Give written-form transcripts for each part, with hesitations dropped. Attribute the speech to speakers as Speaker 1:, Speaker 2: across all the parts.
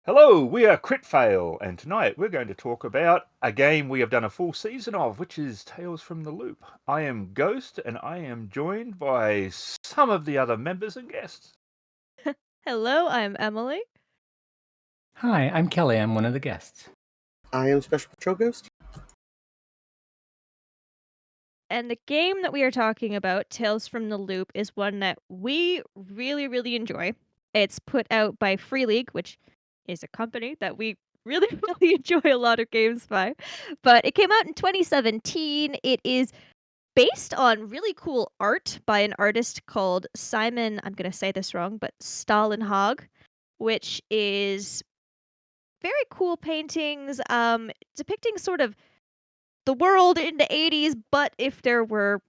Speaker 1: Hello, we are Kritfayle, and tonight we're going to talk about a game we have done a full season of, which is Tales from the Loop. I am Ghost, and I am joined by some of the other members and guests.
Speaker 2: Hello, I'm Emily.
Speaker 3: Hi, I'm Kelly. I'm one of the guests.
Speaker 4: I am Special Patrol Ghost.
Speaker 2: And the game that we are talking about, Tales from the Loop, is one that we really, really enjoy. It's put out by Free League, which is a company that we really, really enjoy a lot of games by. But it came out in 2017. It is based on really cool art by an artist called Simon, I'm going to say this wrong, but Stalenhag, which is very cool paintings depicting sort of the world in the 80s, but if there were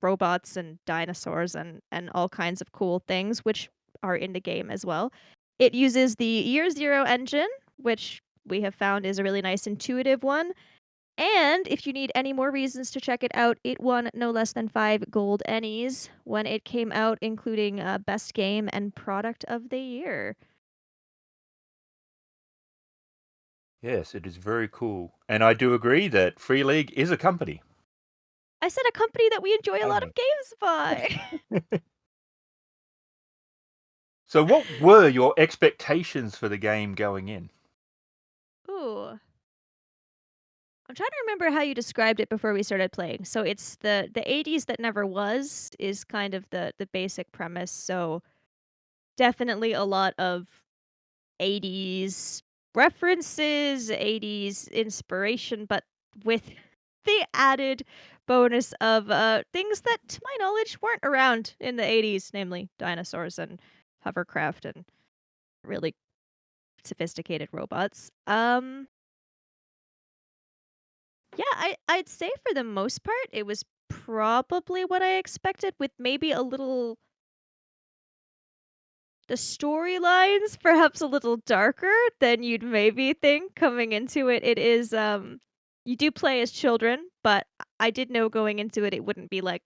Speaker 2: robots and dinosaurs and all kinds of cool things, which are in the game as well. It uses the Year Zero engine, which we have found is a really nice intuitive one. And if you need any more reasons to check it out, it won no less than 5 gold Ennies when it came out, including Best Game and Product of the Year.
Speaker 1: Yes, it is very cool. And I do agree that Free League is a company.
Speaker 2: I said a company that we enjoy a lot of games by.
Speaker 1: So, what were your expectations for the game going in?
Speaker 2: Ooh. I'm trying to remember how you described it before we started playing. So it's the 80s that never was is kind of the basic premise. So definitely a lot of 80s references, 80s inspiration, but with the added bonus of things that to my knowledge weren't around in the 80s, namely dinosaurs and hovercraft and really sophisticated robots. Yeah, I'd say for the most part, it was probably what I expected with maybe a little the storylines perhaps a little darker than you'd maybe think coming into it. It is, you do play as children, but I did know going into it, it wouldn't be like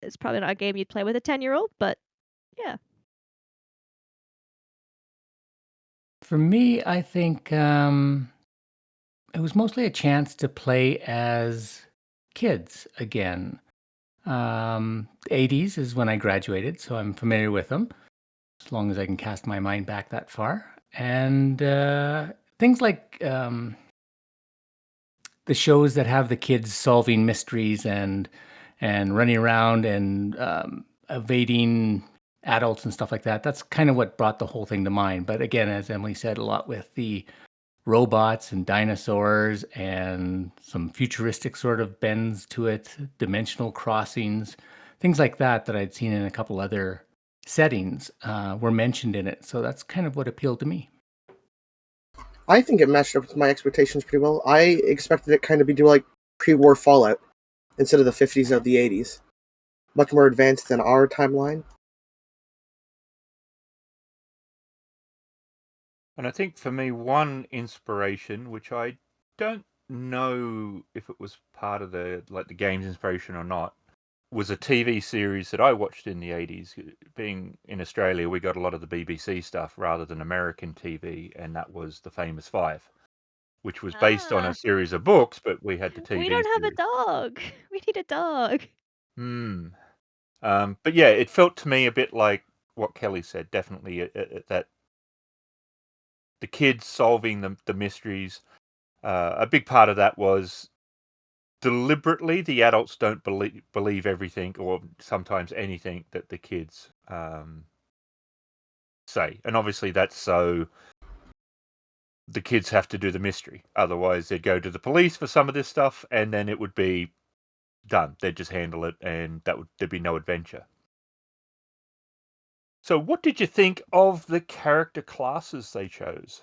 Speaker 2: it's probably not a game you'd play with a 10-year-old, but yeah.
Speaker 3: For me, I think it was mostly a chance to play as kids again. 80s is when I graduated, so I'm familiar with them, as long as I can cast my mind back that far. And things like the shows that have the kids solving mysteries and running around and evading adults and stuff like that. That's kind of what brought the whole thing to mind. But again, as Emily said, a lot with the robots and dinosaurs and some futuristic sort of bends to it, dimensional crossings, things like that that I'd seen in a couple other settings were mentioned in it. So that's kind of what appealed to me.
Speaker 4: I think it matched up with my expectations pretty well. I expected it kind of be do like pre-war Fallout instead of the 50s or the 80s. Much more advanced than our timeline.
Speaker 1: And I think for me, one inspiration, which I don't know if it was part of the game's inspiration or not, was a TV series that I watched in the 80s. Being in Australia, we got a lot of the BBC stuff rather than American TV, and that was The Famous Five, which was based on a
Speaker 2: Ah,
Speaker 1: series of books, but we had the
Speaker 2: we
Speaker 1: TV
Speaker 2: don't have a
Speaker 1: series.
Speaker 2: dog. We need a dog.
Speaker 1: Hmm. But yeah, it felt to me a bit like what Kelly said. Definitely that the kids solving the mysteries. A big part of that was deliberately the adults don't believe everything or sometimes anything that the kids say, and obviously that's so the kids have to do the mystery. Otherwise, they'd go to the police for some of this stuff, and then it would be done. They'd just handle it, and there'd be no adventure. So, what did you think of the character classes they chose?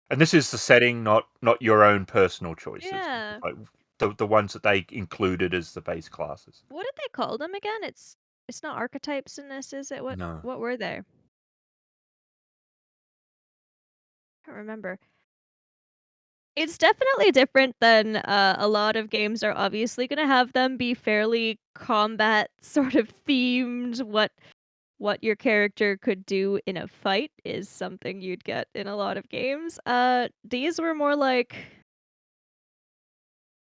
Speaker 1: And this is the setting, not your own personal choices.
Speaker 2: Yeah.
Speaker 1: Like the ones that they included as the base classes.
Speaker 2: What did they call them again? It's not archetypes in this, is it? What
Speaker 1: No.
Speaker 2: what were they? I don't remember. It's definitely different than a lot of games are obviously going to have them be fairly combat sort of themed. what your character could do in a fight is something you'd get in a lot of games. These were more like,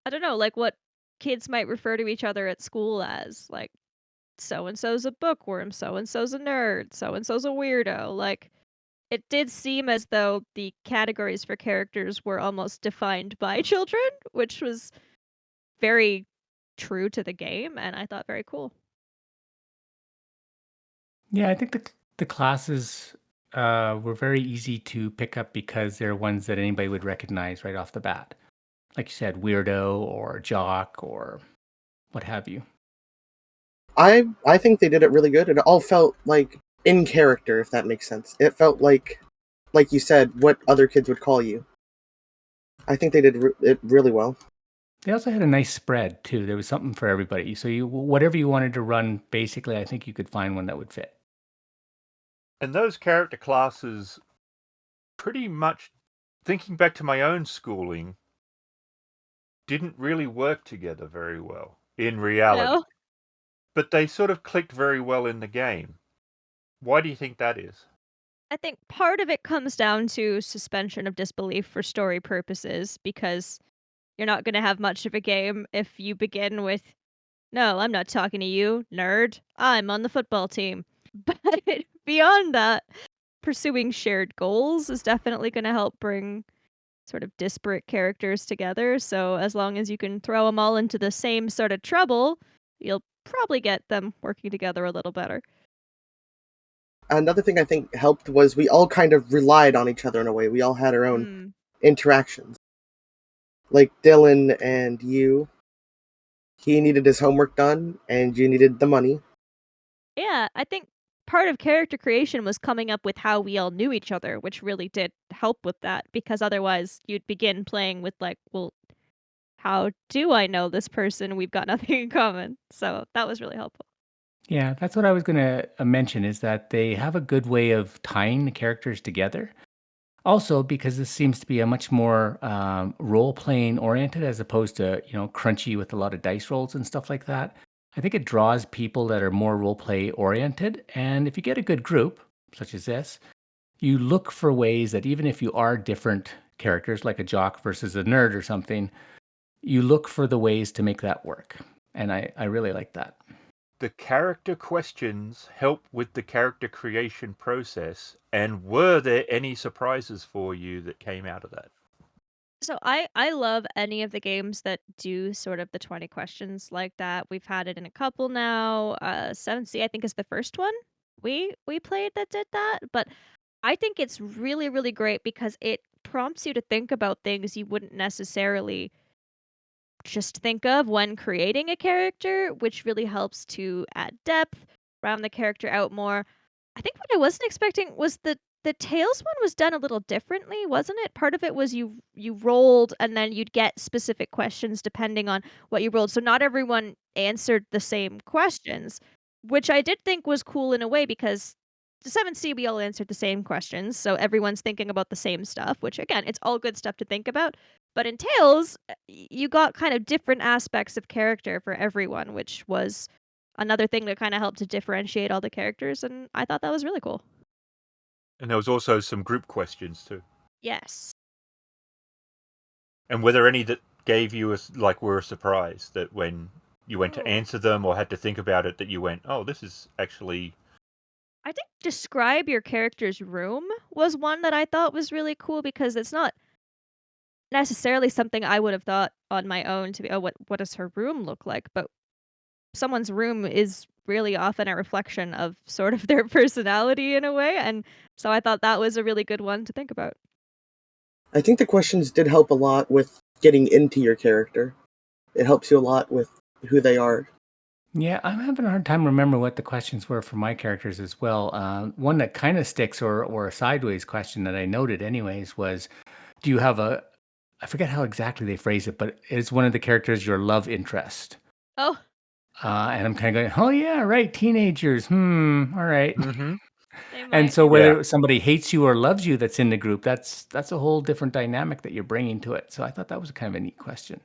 Speaker 2: I don't know, like what kids might refer to each other at school as, like, so and so's a bookworm, so and so's a nerd, so and so's a weirdo. Like, it did seem as though the categories for characters were almost defined by children, which was very true to the game, and I thought very cool.
Speaker 3: Yeah, I think the classes were very easy to pick up because they're ones that anybody would recognize right off the bat. Like you said, weirdo or jock or what have you.
Speaker 4: I think they did it really good. It all felt like in character, if that makes sense. It felt like you said, what other kids would call you. I think they did it really well.
Speaker 3: They also had a nice spread too. There was something for everybody. So you whatever you wanted to run, basically, I think you could find one that would fit.
Speaker 1: And those character classes, pretty much, thinking back to my own schooling, didn't really work together very well in reality.
Speaker 2: No?
Speaker 1: But they sort of clicked very well in the game. Why do you think that is?
Speaker 2: I think part of it comes down to suspension of disbelief for story purposes because you're not going to have much of a game if you begin with, "No, I'm not talking to you, nerd. I'm on the football team." But beyond that, pursuing shared goals is definitely going to help bring sort of disparate characters together. So as long as you can throw them all into the same sort of trouble, you'll probably get them working together a little better.
Speaker 4: Another thing I think helped was we all kind of relied on each other in a way. We all had our own
Speaker 2: Hmm.
Speaker 4: interactions. Like Dylan and you, he needed his homework done, and you needed the money.
Speaker 2: Yeah, I think part of character creation was coming up with how we all knew each other, which really did help with that because otherwise you'd begin playing with like, well, how do I know this person? We've got nothing in common. So that was really helpful.
Speaker 3: Yeah, that's what I was going to mention is that they have a good way of tying the characters together. Also, because this seems to be a much more role playing oriented as opposed to, crunchy with a lot of dice rolls and stuff like that. I think it draws people that are more role play oriented. And if you get a good group, such as this, you look for ways that even if you are different characters, like a jock versus a nerd or something, you look for the ways to make that work. And I really like that.
Speaker 1: The character questions help with the character creation process, and were there any surprises for you that came out of that?
Speaker 2: So I love any of the games that do sort of the 20 questions like that. We've had it in a couple now. 7C I think is the first one we played that did that, but I think it's really really great because it prompts you to think about things you wouldn't necessarily just think of when creating a character, which really helps to add depth, round the character out more. I think what I wasn't expecting was the Tails one was done a little differently, wasn't it? Part of it was you rolled and then you'd get specific questions depending on what you rolled. So not everyone answered the same questions, which I did think was cool in a way because the 7C we all answered the same questions, so everyone's thinking about the same stuff, which again, it's all good stuff to think about. But in Tales, you got kind of different aspects of character for everyone, which was another thing that kind of helped to differentiate all the characters, and I thought that was really cool.
Speaker 1: And there was also some group questions too.
Speaker 2: Yes.
Speaker 1: And were there any that gave you were a surprise that when you went to
Speaker 2: Oh.
Speaker 1: answer them or had to think about it that you went, oh, this is actually.
Speaker 2: I think describe your character's room was one that I thought was really cool because it's not necessarily something I would have thought on my own to be, oh, what does her room look like? But someone's room is really often a reflection of sort of their personality in a way, and so I thought that was a really good one to think about.
Speaker 4: I think the questions did help a lot with getting into your character. It helps you a lot with who they are.
Speaker 3: Yeah, I'm having a hard time remember what the questions were for my characters as well. One that kind of sticks, or a sideways question that I noted, anyways, was, do you have a? I forget how exactly they phrase it, but is one of the characters your love interest?
Speaker 2: Oh,
Speaker 3: And I'm kind of going, oh yeah, right, teenagers. All right.
Speaker 1: Mm-hmm.
Speaker 2: they
Speaker 3: And
Speaker 2: might.
Speaker 3: so
Speaker 1: Yeah.
Speaker 3: whether somebody hates you or loves you that's in the group, that's a whole different dynamic that you're bringing to it. So I thought that was kind of a neat question.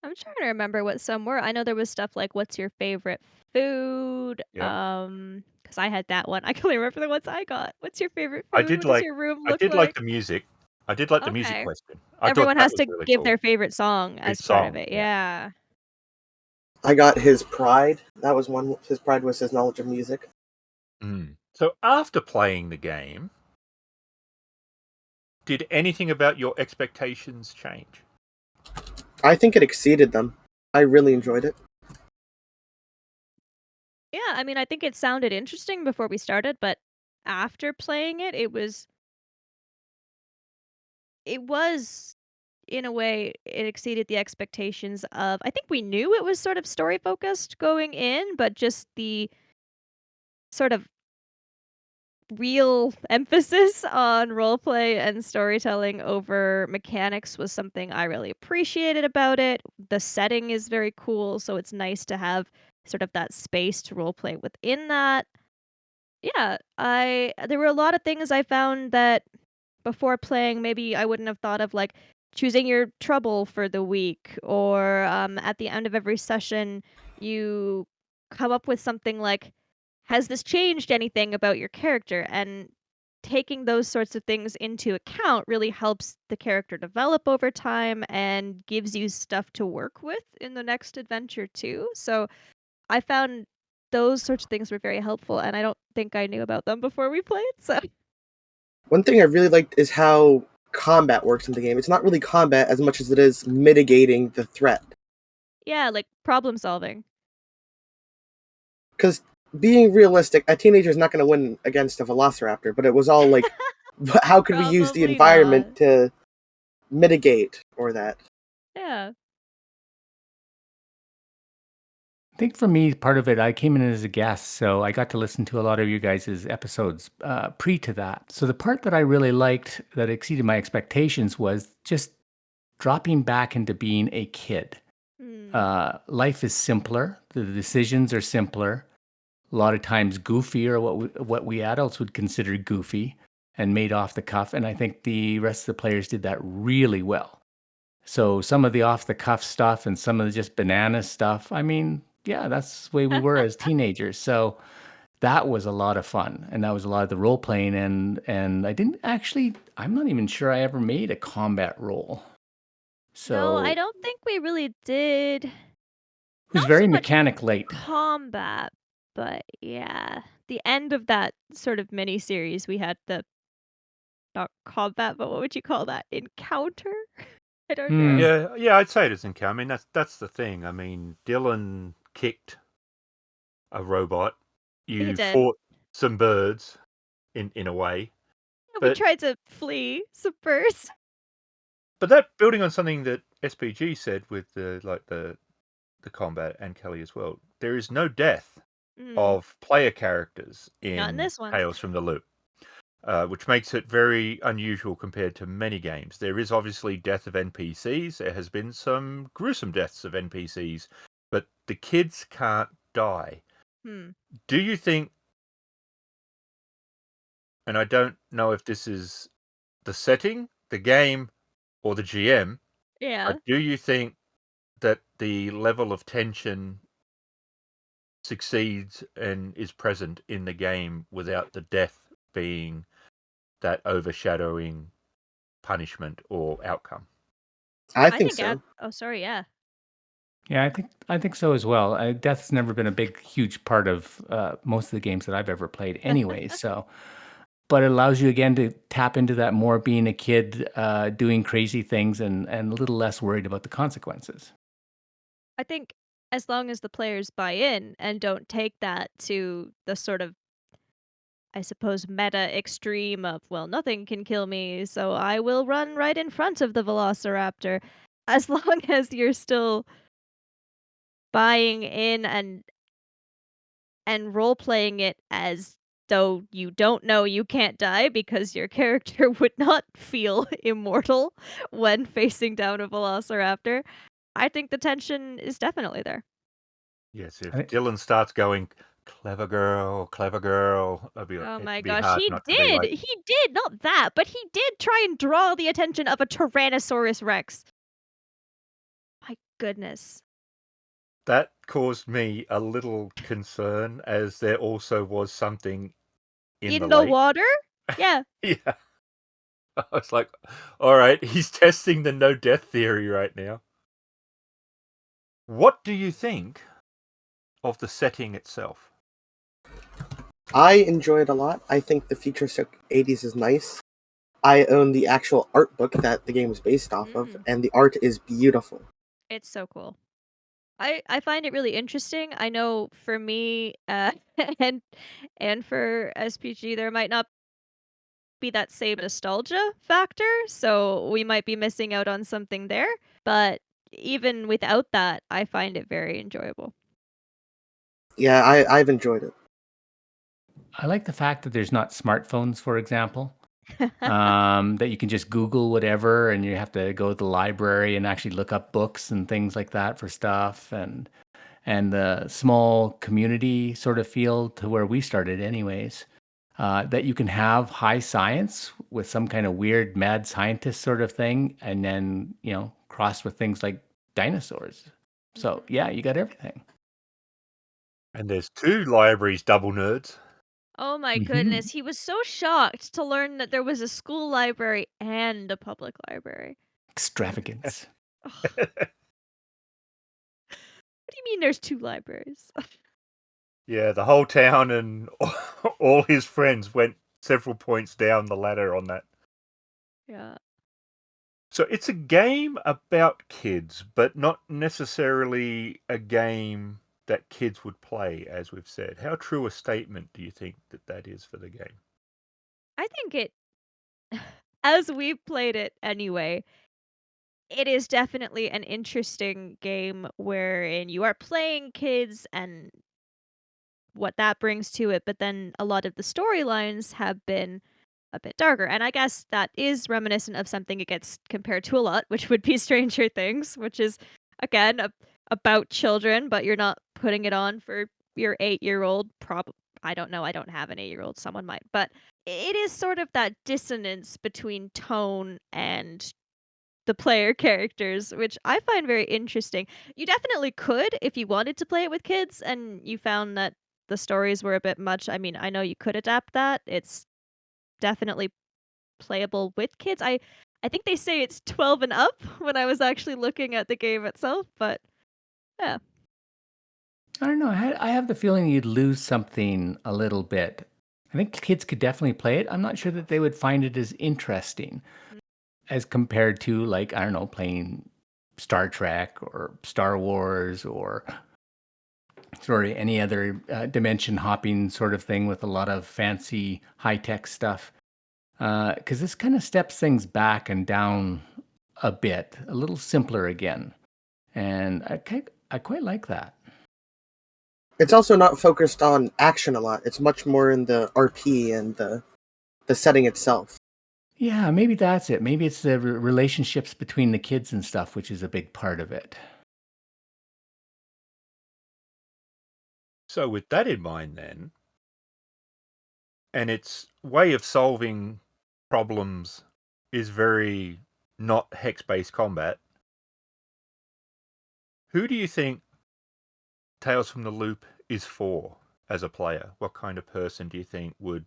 Speaker 2: I'm trying to remember what some were. I know there was stuff like, "What's your favorite food?"
Speaker 1: Yep.
Speaker 2: Because I had that one. I can only remember the ones I got. "What's your favorite
Speaker 1: I
Speaker 2: food?
Speaker 1: did
Speaker 2: What does
Speaker 1: like
Speaker 2: your room
Speaker 1: I
Speaker 2: look
Speaker 1: did like
Speaker 2: like?"
Speaker 1: the music. I did like the music
Speaker 2: Okay.
Speaker 1: question. I thought
Speaker 2: Everyone
Speaker 1: that
Speaker 2: has
Speaker 1: was
Speaker 2: to
Speaker 1: really
Speaker 2: give
Speaker 1: cool.
Speaker 2: their favorite song
Speaker 1: His
Speaker 2: as part of
Speaker 1: song,
Speaker 2: it.
Speaker 1: yeah.
Speaker 2: Yeah.
Speaker 4: I got his pride. That was one. His pride was his knowledge of music.
Speaker 1: So after playing the game, did anything about your expectations change?
Speaker 4: I think it exceeded them. I really enjoyed it.
Speaker 2: Yeah, I mean, I think it sounded interesting before we started, but after playing it, it was in a way it exceeded the expectations of I think we knew it was sort of story focused going in, but just the sort of real emphasis on roleplay and storytelling over mechanics was something I really appreciated about it. The setting is very cool, so it's nice to have sort of that space to roleplay within that. Yeah, I there were a lot of things I found that before playing maybe I wouldn't have thought of, like choosing your trouble for the week, or at the end of every session you come up with something like, has this changed anything about your character? And taking those sorts of things into account really helps the character develop over time and gives you stuff to work with in the next adventure too. So I found those sorts of things were very helpful, and I don't think I knew about them before we played, so
Speaker 4: One thing I really liked is how combat works in the game. It's not really combat as much as it is mitigating the threat.
Speaker 2: yeah, like, problem solving.
Speaker 4: Because being realistic, a teenager's not going to win against a velociraptor, but it was all like, how could we use the
Speaker 2: Probably not.
Speaker 4: environment to mitigate or that?
Speaker 2: Yeah.
Speaker 3: I think for me, part of it, I came in as a guest, so I got to listen to a lot of you guys' episodes pre to that. So the part that I really liked that exceeded my expectations was just dropping back into being a kid.
Speaker 2: Hmm.
Speaker 3: Life is simpler. The decisions are simpler. A lot of times goofier, what we adults would consider goofy and made off the cuff. And I think the rest of the players did that really well. So some of the off the cuff stuff and some of the just banana stuff, I mean, yeah, that's the way we were as teenagers. So that was a lot of fun. And that was a lot of the role playing. And I didn't actually, I'm not even sure I ever made a combat role.
Speaker 2: No, I
Speaker 3: So
Speaker 2: don't think we really did.
Speaker 3: it was
Speaker 2: Not
Speaker 3: very
Speaker 2: so much
Speaker 3: mechanic late.
Speaker 2: combat, but yeah. The end of that sort of mini series, we had the not combat, but what would you call that? Encounter? I don't know.
Speaker 3: Hmm.
Speaker 1: Yeah, I'd say it is encounter. I mean, that's the thing. I mean, Dylan kicked a robot.
Speaker 2: He
Speaker 1: You
Speaker 2: did.
Speaker 1: fought some birds in a way,
Speaker 2: Yeah, we
Speaker 1: but
Speaker 2: tried to flee some birds.
Speaker 1: that building on something that SPG said with the combat and Kelly as well. There is no death
Speaker 2: Mm,
Speaker 1: of player characters
Speaker 2: not in
Speaker 1: in
Speaker 2: this one.
Speaker 1: Tales from the Loop. Which makes it very unusual compared to many games. There is obviously death of NPCs. There has been some gruesome deaths of NPCs, but the kids can't die.
Speaker 2: Hmm.
Speaker 1: Do you think, and I don't know if this is the setting, the game, or the GM,
Speaker 2: Yeah.
Speaker 1: but do you think that the level of tension succeeds and is present in the game without the death being that overshadowing punishment or outcome?
Speaker 4: I
Speaker 2: I
Speaker 4: think
Speaker 2: think
Speaker 4: so.
Speaker 2: oh, sorry, yeah.
Speaker 3: Yeah, I think so as well. Death's never been a big, huge part of most of the games that I've ever played, anyway. So, but it allows you again to tap into that more being a kid, doing crazy things, and a little less worried about the consequences.
Speaker 2: I think as long as the players buy in and don't take that to the sort of, I suppose, meta extreme of, well, nothing can kill me, so I will run right in front of the velociraptor. As long as you're still buying in and role playing it as though you don't know you can't die because your character would not feel immortal when facing down a velociraptor, I think the tension is definitely there.
Speaker 1: Yes,
Speaker 3: I
Speaker 1: if
Speaker 3: think,
Speaker 1: Dylan starts going, clever girl,
Speaker 2: Oh
Speaker 1: it'd
Speaker 2: my
Speaker 1: be
Speaker 2: gosh,
Speaker 1: hard
Speaker 2: he
Speaker 1: not to be like,
Speaker 2: He did, not that, but he did try and draw the attention of a Tyrannosaurus Rex. My goodness.
Speaker 1: That caused me a little concern, as there also was something in the
Speaker 2: In the
Speaker 1: lake.
Speaker 2: water? Yeah.
Speaker 1: Yeah. I was like, all right, he's testing the no death theory right now. What do you think of the setting itself?
Speaker 4: I enjoy it a lot. I think the futuristic 80s is nice. I own the actual art book that the game is based off of, and the art is beautiful.
Speaker 2: It's so cool. I find it really interesting. I know for me, and and for SPG, there might not be that same nostalgia factor, so we might be missing out on something there. But even without that, I find it very enjoyable.
Speaker 4: Yeah, I've enjoyed it.
Speaker 3: I like the fact that there's not smartphones, for example, that you can just Google whatever, and you have to go to the library and actually look up books and things like that for stuff, and the small community sort of feel to where we started, anyways. That you can have high science with some kind of weird mad scientist sort of thing, and then crossed with things like dinosaurs. So yeah, you got everything.
Speaker 1: And there's 2 libraries, double nerds.
Speaker 2: Oh my
Speaker 3: Hmm.
Speaker 2: goodness, he was so shocked to learn that there was a school library and a public library.
Speaker 3: Extravagance.
Speaker 2: Ugh, what do you mean there's 2 libraries?
Speaker 1: Yeah, the whole town and all his friends went several points down the ladder on that.
Speaker 2: Yeah.
Speaker 1: So it's a game about kids, but not necessarily a game that kids would play, as we've said. How true a statement do you think that is for the game?
Speaker 2: I think it as we played it anyway, it is definitely an interesting game wherein you are playing kids and what that brings to it, but then a lot of the storylines have been a bit darker. And I guess that is reminiscent of something it gets compared to a lot, which would be Stranger Things, which is again about children, but you're not putting it on for your 8-year-old. I don't know. I don't have an 8-year-old. Someone might, but it is sort of that dissonance between tone and the player characters, which I find very interesting. You definitely could if you wanted to play it with kids and you found that the stories were a bit much. I mean, I know you could adapt that. It's definitely playable with kids. I think they say it's 12 and up when I was actually looking at the game itself, but yeah.
Speaker 3: I don't know. I have the feeling you'd lose something a little bit. I think kids could definitely play it. I'm not sure that they would find it as interesting as compared to, like, I don't know, playing Star Trek or Star Wars or sorry, any other dimension hopping sort of thing with a lot of fancy high tech stuff. Because this kind of steps things back and down a bit, a little simpler again. And I quite like that.
Speaker 4: It's also not focused on action a lot. It's much more in the RP and the setting itself.
Speaker 3: Yeah, maybe that's it. Maybe it's the relationships between the kids and stuff, which is a big part of it.
Speaker 1: So with that in mind then, and its way of solving problems is very not hex-based combat, who do you think Tales from the Loop is for as a player? What kind of person do you think would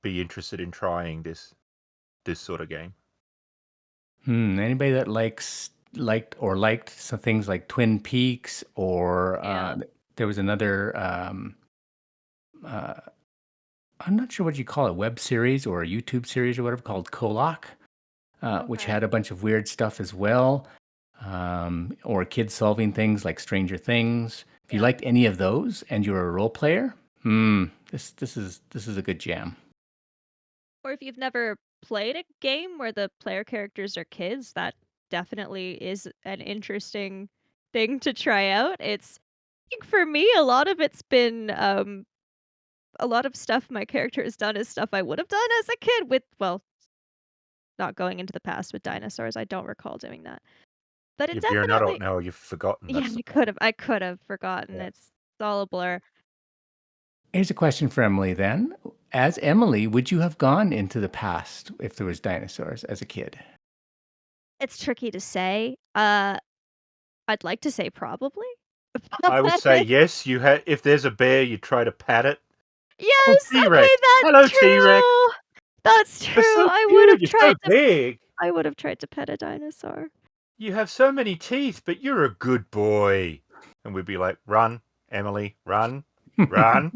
Speaker 1: be interested in trying this sort of game?
Speaker 3: Anybody that liked some things like Twin Peaks, or
Speaker 2: Yeah.
Speaker 3: there was another. Uh, I'm not sure what you call it, web series or a YouTube series or whatever, called Kolak, which
Speaker 2: Okay.
Speaker 3: had a bunch of weird stuff as well. Or kids solving things like Stranger Things. If you
Speaker 2: Yeah.
Speaker 3: liked any of those and you're a role player, this is a good jam.
Speaker 2: Or if you've never played a game where the player characters are kids, that definitely is an interesting thing to try out. I think for me, a lot of it's been a lot of stuff my character has done is stuff I would have done as a kid with, well, not going into the past with dinosaurs. I don't recall doing that. But it
Speaker 1: You're an adult
Speaker 2: definitely
Speaker 1: now, you've forgotten.
Speaker 2: yeah,
Speaker 1: That's
Speaker 2: I could have forgotten.
Speaker 1: yeah.
Speaker 2: It's all a blur.
Speaker 3: Here's a question for Emily then. As Emily, would you have gone into the past if there was dinosaurs as a kid?
Speaker 2: It's tricky to say. I'd like to say probably.
Speaker 1: I would say yes. If there's a bear, you try to pat it. Oh,
Speaker 2: Yes,
Speaker 1: T-Rex.
Speaker 2: okay,
Speaker 1: Hello,
Speaker 2: that's
Speaker 1: T-Rex.
Speaker 2: true. That's
Speaker 1: You're
Speaker 2: true.
Speaker 1: so cute. You're so big.
Speaker 2: I would have tried to pet a dinosaur.
Speaker 1: You have so many teeth, but you're a good boy. And we'd be like, run, Emily, run, run.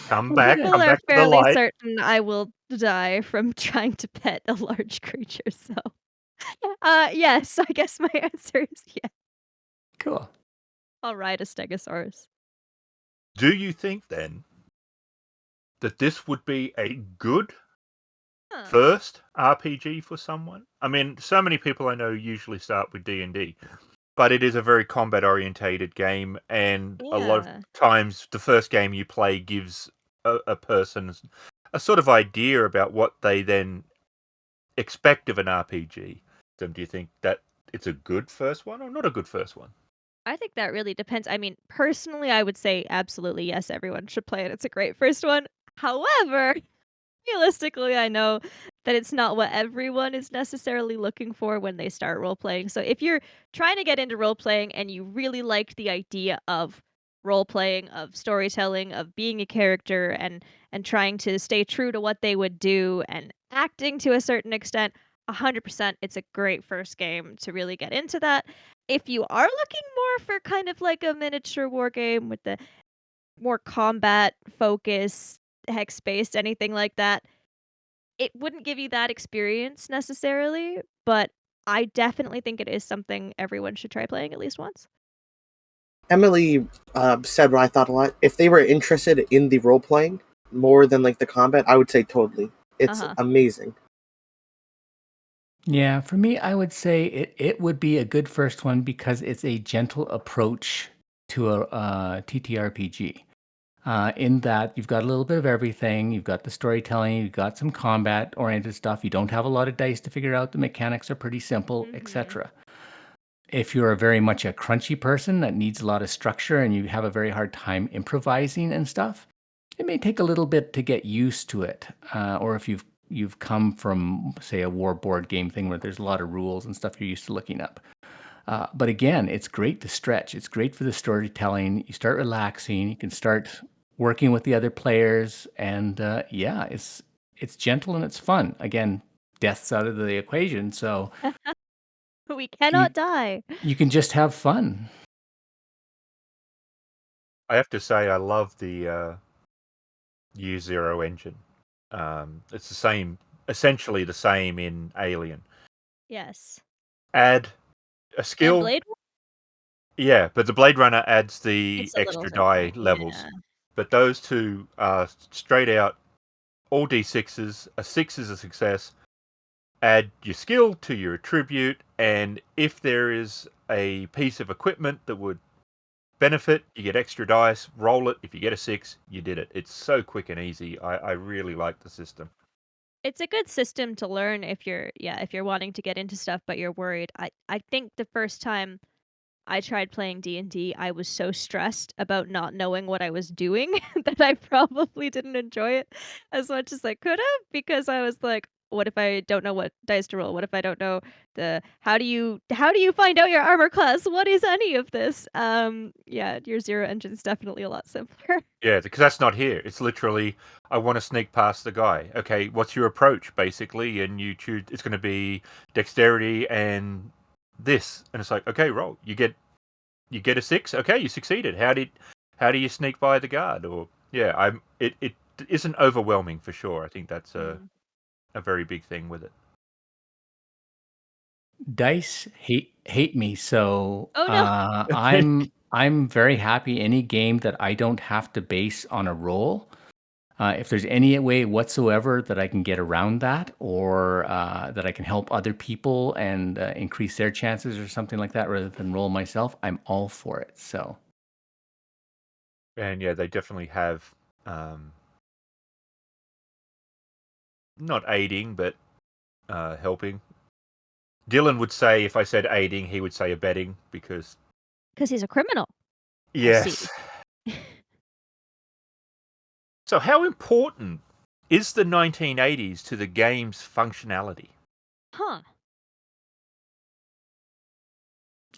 Speaker 1: Come back
Speaker 2: People
Speaker 1: to
Speaker 2: are
Speaker 1: the
Speaker 2: fairly
Speaker 1: light.
Speaker 2: certain I will die from trying to pet a large creature, so yes, I guess my answer is yes.
Speaker 3: Cool.
Speaker 2: I'll ride a stegosaurus.
Speaker 1: Do you think then that this would be a good
Speaker 2: Huh.
Speaker 1: first RPG for someone? I mean, so many people I know usually start with D&D, but it is a very combat orientated game, and a lot of
Speaker 2: Yeah.
Speaker 1: times the first game you play gives a person a sort of idea about what they then expect of an RPG. So do you think that it's a good first one or not a good first one?
Speaker 2: I think that really depends. I mean, personally, I would say absolutely yes, everyone should play it. It's a great first one. However, realistically, I know that it's not what everyone is necessarily looking for when they start role playing. So if you're trying to get into role playing and you really like the idea of role playing, of storytelling, of being a character and trying to stay true to what they would do and acting to a certain extent, 100% it's a great first game to really get into that. If you are looking more for kind of like a miniature war game with the more combat focus, hex based, anything like that, it wouldn't give you that experience necessarily, but I definitely think it is something everyone should try playing at least once.
Speaker 4: Emily said what I thought a lot. If they were interested in the role playing more than like the combat, I would say totally. It's
Speaker 2: Uh-huh.
Speaker 4: amazing.
Speaker 3: Yeah, for me, I would say it would be a good first one because it's a gentle approach to a TTRPG. In that you've got a little bit of everything. You've got the storytelling, you've got some combat oriented stuff. You don't have a lot of dice to figure out. The mechanics are pretty simple,
Speaker 2: Mhm.
Speaker 3: etc. If you're a very much a crunchy person that needs a lot of structure and you have a very hard time improvising and stuff, it may take a little bit to get used to it. Or if you've come from, say, a war board game thing where there's a lot of rules and stuff you're used to looking up. But again, it's great to stretch. It's great for the storytelling. You start relaxing. You can start working with the other players, and yeah, it's gentle and it's fun. Again, death's out of the equation, so
Speaker 2: We
Speaker 3: you
Speaker 2: cannot die.
Speaker 3: you can just have fun.
Speaker 1: I have to say I love the U0 engine. It's the same, essentially the same in Alien.
Speaker 2: Yes.
Speaker 1: Add a
Speaker 2: And
Speaker 1: skill,
Speaker 2: Blade,
Speaker 1: yeah, but the Blade Runner adds the
Speaker 2: it's a little
Speaker 1: extra die
Speaker 2: different.
Speaker 1: levels.
Speaker 2: Yeah.
Speaker 1: But those two are straight out all D6s. A 6 is a success. Add your skill to your attribute, and if there is a piece of equipment that would benefit, you get extra dice, roll it. If you get a 6, you did it. It's so quick and easy. I really like the system.
Speaker 2: It's a good system to learn if you're wanting to get into stuff but you're worried. I think the first time I tried playing D&D, I was so stressed about not knowing what I was doing that I probably didn't enjoy it as much as I could have because I was like, what if I don't know what dice to roll? What if I don't know the how do you find out your armor class? What is any of this? Yeah, your zero engine's definitely a lot simpler.
Speaker 1: Yeah, because that's not here. It's literally, I want to sneak past the guy. Okay, what's your approach, basically? And you choose, it's going to be dexterity and this. And it's like, okay, roll. You get a 6. Okay, you succeeded. How do you sneak by the guard? Or yeah, it isn't overwhelming for sure. I think that's
Speaker 2: Mm.
Speaker 1: a very big thing with it.
Speaker 3: Dice hate me, so
Speaker 2: Oh no.
Speaker 3: I'm very happy any game that I don't have to base on a roll. If there's any way whatsoever that I can get around that, or that I can help other people and increase their chances or something like that, rather than roll myself, I'm all for it. So
Speaker 1: And yeah, they definitely have not aiding, but helping. Dylan would say, if I said aiding, he would say abetting because
Speaker 2: 'Cause he's a criminal. I see.
Speaker 1: yes. So, how important is the 1980s to the game's functionality?
Speaker 2: Huh.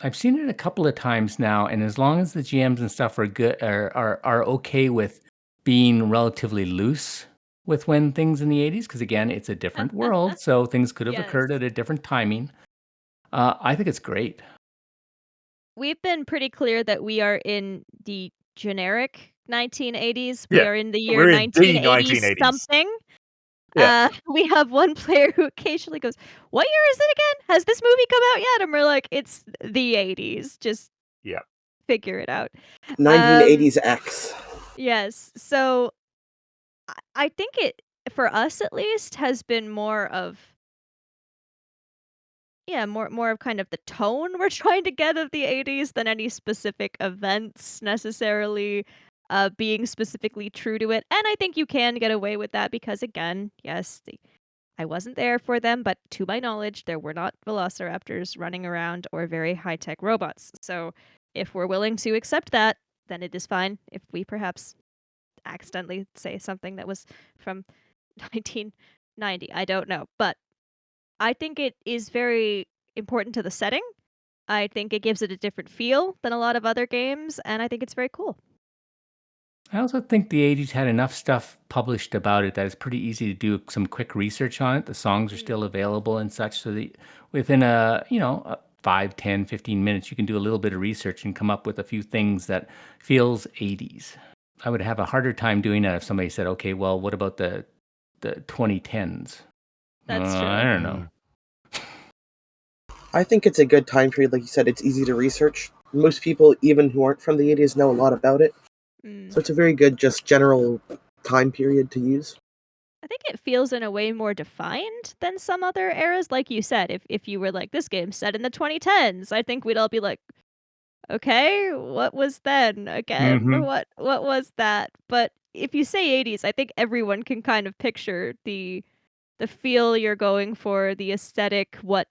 Speaker 3: I've seen it a couple of times now, and as long as the GMs and stuff are good, are okay with being relatively loose with when things in the 80s, because again, it's a different world, so things could have
Speaker 2: Yes.
Speaker 3: occurred at a different timing. I think it's great.
Speaker 2: We've been pretty clear that we are in the generic 1980s. We
Speaker 1: Yeah,
Speaker 2: are in the year
Speaker 1: we're in the
Speaker 2: 1980
Speaker 1: 1980s.
Speaker 2: something.
Speaker 1: Yeah.
Speaker 2: We have one player who occasionally goes, "What year is it again? Has this movie come out yet?" And we're like, "It's the 80s. Just
Speaker 1: Yeah.
Speaker 2: figure it out."
Speaker 4: 1980s X.
Speaker 2: Yes. So I think it, for us at least, has been more of, yeah, more of kind of the tone we're trying to get of the 80s than any specific events necessarily being specifically true to it. And I think you can get away with that because, again, yes, I wasn't there for them, but to my knowledge, there were not velociraptors running around or very high tech robots. So if we're willing to accept that, then it is fine if we perhaps accidentally say something that was from 1990. I don't know. But I think it is very important to the setting. I think it gives it a different feel than a lot of other games, and I think it's very cool.
Speaker 3: I also think the 80s had enough stuff published about it that it's pretty easy to do some quick research on it. The songs are
Speaker 2: Mm.
Speaker 3: still available and such, so that within a 5, 10, 15 minutes, you can do a little bit of research and come up with a few things that feels 80s. I would have a harder time doing that if somebody said, okay, well, what about the 2010s?
Speaker 2: That's
Speaker 3: I
Speaker 2: true.
Speaker 3: don't know.
Speaker 4: I think it's a good time period. Like you said, it's easy to research. Most people, even who aren't from the 80s, know a lot about it.
Speaker 2: Mm.
Speaker 4: So it's a very good, just general time period to use.
Speaker 2: I think it feels in a way more defined than some other eras. Like you said, if you were like, this game's set in the 2010s, I think we'd all be like, okay, what was then again?
Speaker 3: Mm-hmm.
Speaker 2: What was that? But if you say 80s, I think everyone can kind of picture the feel you're going for, the aesthetic, what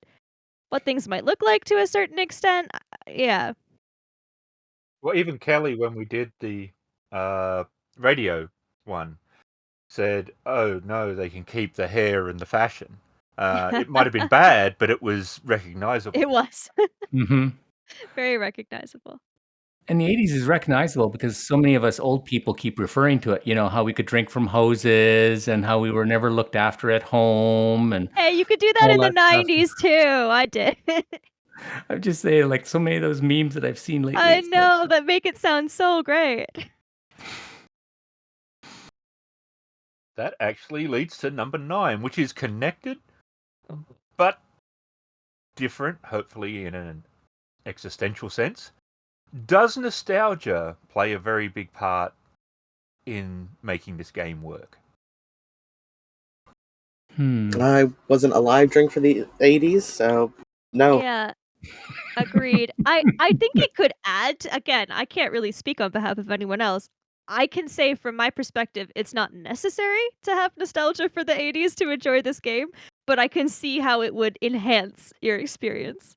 Speaker 2: things might look like to a certain extent. Yeah.
Speaker 1: Well, even Kelly, when we did the radio one, said, "Oh no, they can keep the hair and the fashion." It might have been bad, but it was recognizable.
Speaker 2: It was
Speaker 3: Mm-hmm.
Speaker 2: very recognizable.
Speaker 3: And the 80s is recognizable because so many of us old people keep referring to it, how we could drink from hoses and how we were never looked after at home and
Speaker 2: Hey, you could do that
Speaker 3: all
Speaker 2: in the
Speaker 3: that stuff.
Speaker 2: 90s too. I did.
Speaker 3: I'm just saying, like, so many of those memes that I've seen lately,
Speaker 2: I
Speaker 3: it's like,
Speaker 2: know, that make it sound so great.
Speaker 1: That actually leads to number 9, which is connected, but different, hopefully in an existential sense. Does nostalgia play a very big part in making this game work?
Speaker 4: I wasn't alive during for the 80s, so no.
Speaker 2: Yeah, agreed. I think it could add again, I can't really speak on behalf of anyone else. I can say from my perspective, it's not necessary to have nostalgia for the 80s to enjoy this game, but I can see how it would enhance your experience.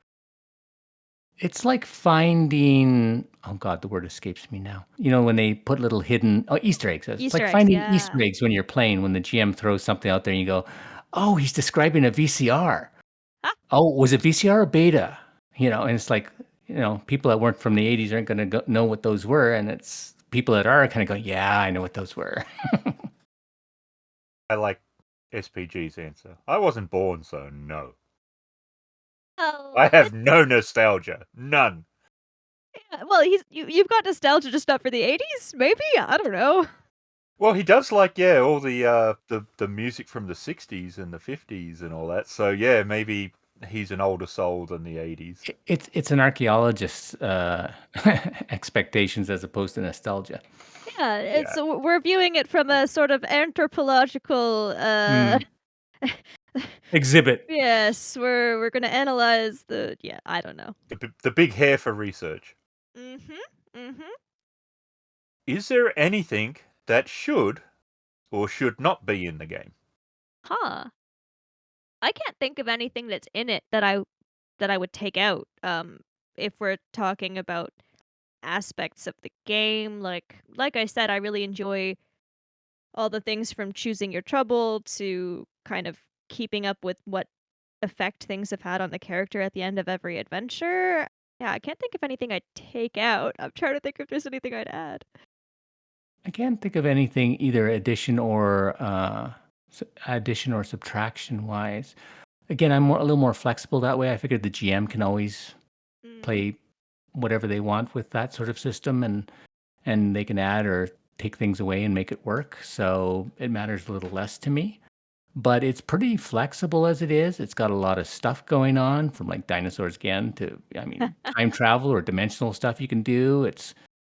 Speaker 3: It's like finding, oh God, the word escapes me now. When they put little hidden Easter eggs. It's
Speaker 2: Easter
Speaker 3: like
Speaker 2: eggs,
Speaker 3: finding
Speaker 2: yeah.
Speaker 3: Easter eggs when you're playing, when the GM throws something out there and you go, oh, he's describing a VCR.
Speaker 2: Ah.
Speaker 3: Oh, was it VCR or beta? And it's like, people that weren't from the 80s aren't going to know what those were. And it's people that are kind of go, yeah, I know what those were.
Speaker 1: I like SPG's answer. I wasn't born, so no.
Speaker 2: Oh,
Speaker 1: I have no nostalgia. None.
Speaker 2: yeah, well, you've got nostalgia just not for the 80s, maybe? I don't know.
Speaker 1: Well, he does like, yeah, all the music from the 60s and the 50s and all that. So yeah, maybe he's an older soul than the 80s.
Speaker 3: It's an archaeologist's expectations as opposed to nostalgia.
Speaker 2: Yeah,
Speaker 1: Yeah.
Speaker 2: we're viewing it from a sort of anthropological
Speaker 3: Exhibit.
Speaker 2: yes, we're gonna analyze yeah, I don't know.
Speaker 1: The big hair for research.
Speaker 2: Mhm. Mhm.
Speaker 1: Is there anything that should or should not be in the game?
Speaker 2: Huh. I can't think of anything that's in it that I would take out. If we're talking about aspects of the game, like I said, I really enjoy all the things from choosing your trouble to kind of keeping up with what effect things have had on the character at the end of every adventure. Yeah, I can't think of anything I'd take out. I'm trying to think if there's anything I'd add.
Speaker 3: I can't think of anything either addition or subtraction wise. Again, a little more flexible that way. I figured the GM can always
Speaker 2: Mm.
Speaker 3: play whatever they want with that sort of system, and they can add or take things away and make it work. So it matters a little less to me. But it's pretty flexible as it is. It's got a lot of stuff going on, from like dinosaurs again to, I mean, time travel or dimensional stuff you can do.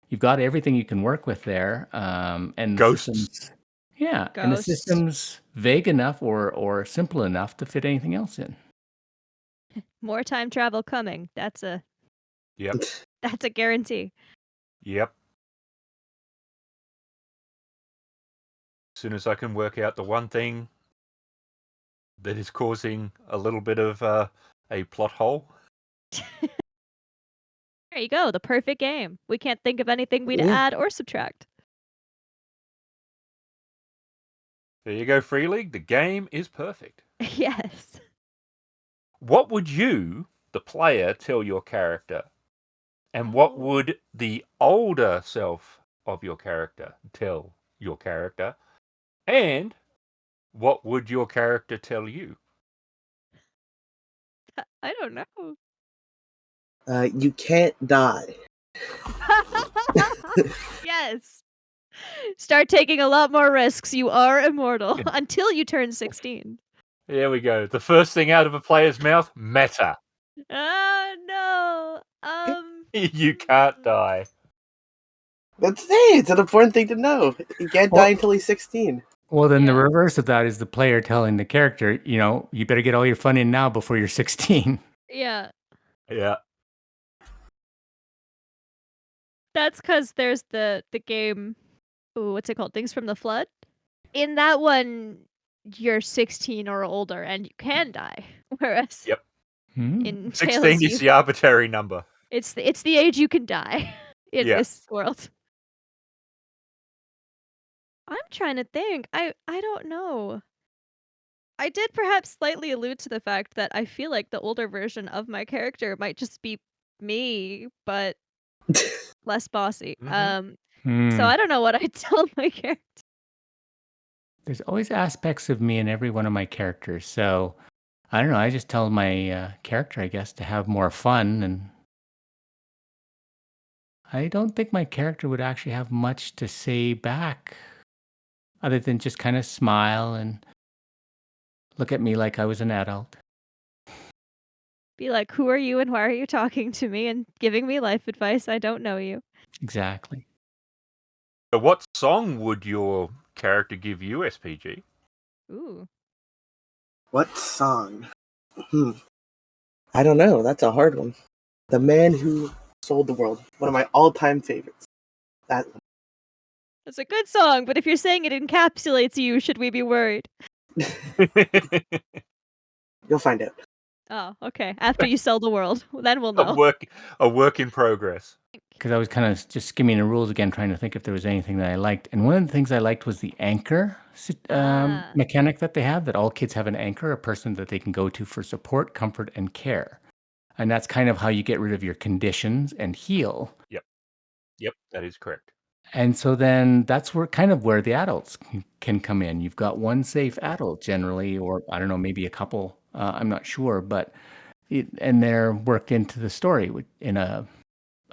Speaker 3: You've got everything you can work with there. And the
Speaker 1: Ghosts.
Speaker 3: system's yeah, and the
Speaker 2: Ghosts.
Speaker 3: system's vague enough or simple enough to fit anything else in.
Speaker 2: More time travel coming.
Speaker 1: Yep.
Speaker 2: That's a guarantee.
Speaker 1: Yep. As soon as I can work out the one thing that is causing a little bit of a plot hole.
Speaker 2: There you go. The perfect game. We can't think of anything we'd
Speaker 4: Yeah.
Speaker 2: add or subtract.
Speaker 1: There you go, Free League. The game is perfect.
Speaker 2: Yes.
Speaker 1: What would you, the player, tell your character? And what
Speaker 2: Oh.
Speaker 1: would the older self of your character tell your character? And what would your character tell you?
Speaker 2: I don't know.
Speaker 4: You can't die.
Speaker 2: Yes. Start taking a lot more risks. You are immortal until you turn 16.
Speaker 1: There we go. The first thing out of a player's mouth, meta.
Speaker 2: Oh no.
Speaker 1: You can't die.
Speaker 4: Let's say it's an important thing to know. You can't die until he's 16.
Speaker 3: Well, then the
Speaker 2: Yeah.
Speaker 3: reverse of that is the player telling the character, you better get all your fun in now before you're 16.
Speaker 2: Yeah.
Speaker 1: Yeah.
Speaker 2: That's because there's the game. Ooh, what's it called? Things from the Flood. In that one, you're 16 or older and you can die. Whereas
Speaker 1: Yep.
Speaker 2: in
Speaker 1: 16
Speaker 2: Tales,
Speaker 1: is the arbitrary number.
Speaker 2: it's the age you can die in
Speaker 1: Yeah.
Speaker 2: this world. I'm trying to think. I don't know. I did perhaps slightly allude to the fact that I feel like the older version of my character might just be me, but less bossy.
Speaker 1: Mhm.
Speaker 2: So I don't know what I'd tell my character.
Speaker 3: There's always aspects of me in every one of my characters. So I don't know. I just tell my character, I guess, to have more fun. And I don't think my character would actually have much to say back other than just kind of smile and look at me like I was an adult.
Speaker 2: Be like, who are you and why are you talking to me and giving me life advice? I don't know you.
Speaker 3: Exactly.
Speaker 1: So what song would your character give you, SPG?
Speaker 2: Ooh.
Speaker 4: What song? I don't know. That's a hard one. The Man Who Sold the World. One of my all-time favorites. That one.
Speaker 2: That's a good song, but if you're saying it encapsulates you, should we be worried?
Speaker 4: You'll find out.
Speaker 2: Oh, okay. After you sell the world, then we'll
Speaker 1: a
Speaker 2: know.
Speaker 1: work in progress.
Speaker 3: Because I was kind of just skimming the rules again, trying to think if there was anything that I liked. And one of the things I liked was the anchor
Speaker 2: Ah.
Speaker 3: mechanic that they have, that all kids have an anchor, a person that they can go to for support, comfort, and care. And that's kind of how you get rid of your conditions and heal.
Speaker 1: Yep, that is correct.
Speaker 3: And so then that's where the adults can come in. You've got one safe adult generally, or I don't know, maybe a couple. I'm not sure, but and they're worked into the story in a